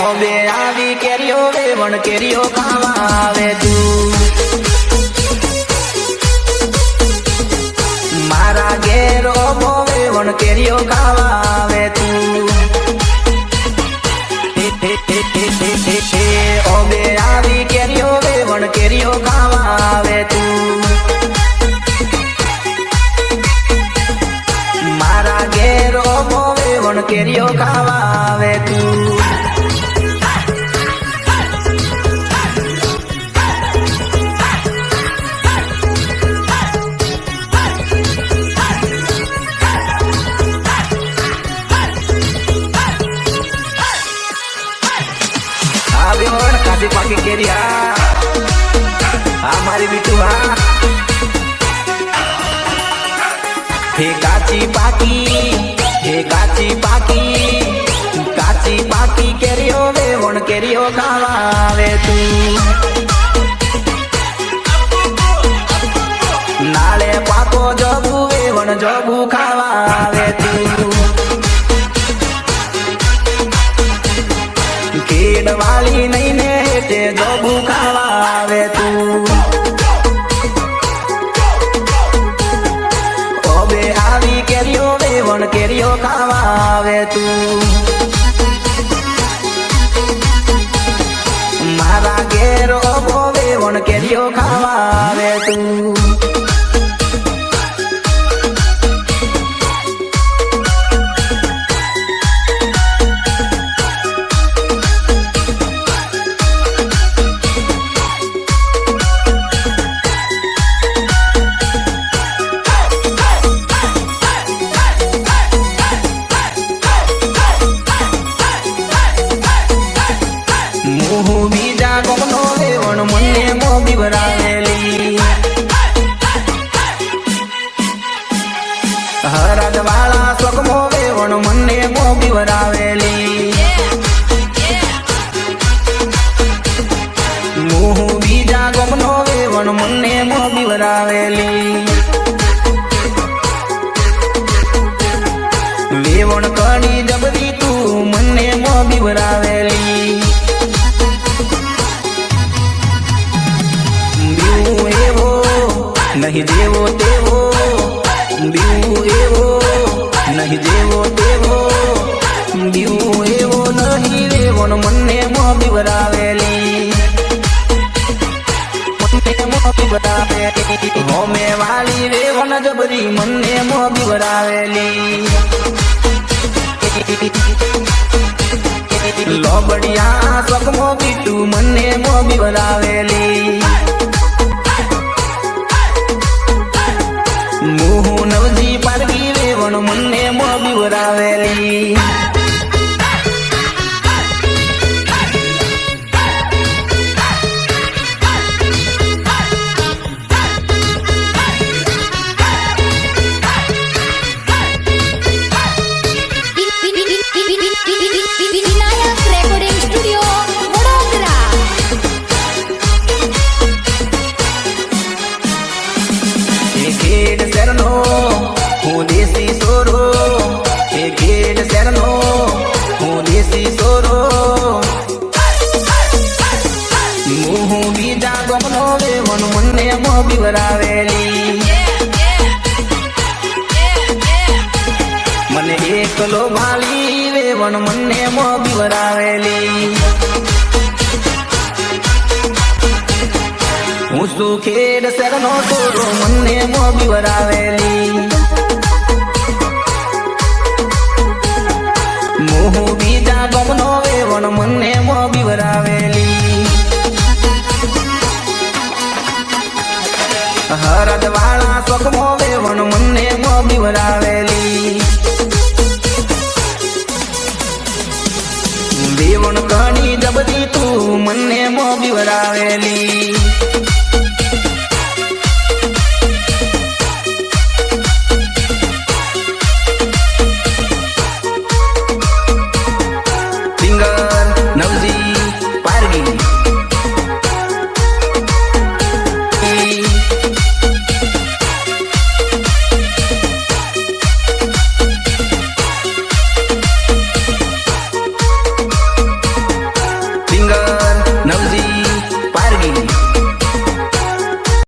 obey આવી કેરીઓ વેવણ કેરીઓ ખાવા આવે તું મારા ઘેર ઓબો વેવણ કેરીઓ ખાવા આવે તું ઓબે આવી કેરીઓ વેવણ કેરીઓ ખાવા આવે તું મારા ઘેર ઓબો વેવણ કેરીઓ ખાવા આવે તું કાચી પાકી કેરી આ મારી બીટુ હે કાચી પાકી કેરીઓ વેવણ કેરીઓ ખાવા આવે તું નાળે પાકો જબુ વેવણ જબુ ખાવા આવે તું ખેડ વાલી નહીં ને તે જબુ ખાવા આવે તું ઓબે આવી કેરીઓ વેવણ કેરીઓ ખાવા આવે તું મારા ઘેર ઓબો વેવણ કેરીઓ ખાવા આવે તું બીજા ગમનો વેવણ મને મોબી ભરાવેલી હરદ વાળા સ્વગમો વેવણ મને મોબી ભરાવેલી બીજા ગમનો વેવણ મને મોબી ભરાવેલી વેવણ કડી જબરી તું મને મોબી ભરાવેલી નહીં દેવો તેવો બીવું એવો નહીં દેવો તેવો બીવું એવો નહીં વેવણ મને મોબી ભરાવેલી હોમે વાલી વેવણ જબરી મને મોબી ભરાવેલી લોબડિયા સ્વગમો બીટુ મને મોબી ભરાવેલી નવજી પારગી વેવણ મને મોબી ભરાવેલી ખેડ શેરનો હું દેશી સોરો એ ખેડ શેરનો હું દેશી સોરો હું બીજા ગમનો વેવણ મને મોબી ભરાવેલી મને એકલો ભાલી વેવણ મને મોબી ભરાવેલી હું શું ખેડ શેરનો સોરો મને મોબી ભરાવેલી હું બીજા ગમનો વેવણ મને મોબી ભરાવેલી હરદ વાળા સ્વગમો વેવણ મને મોબી ભરાવેલી વેવણ કણી જબરી તું મને મોબી ભરાવેલી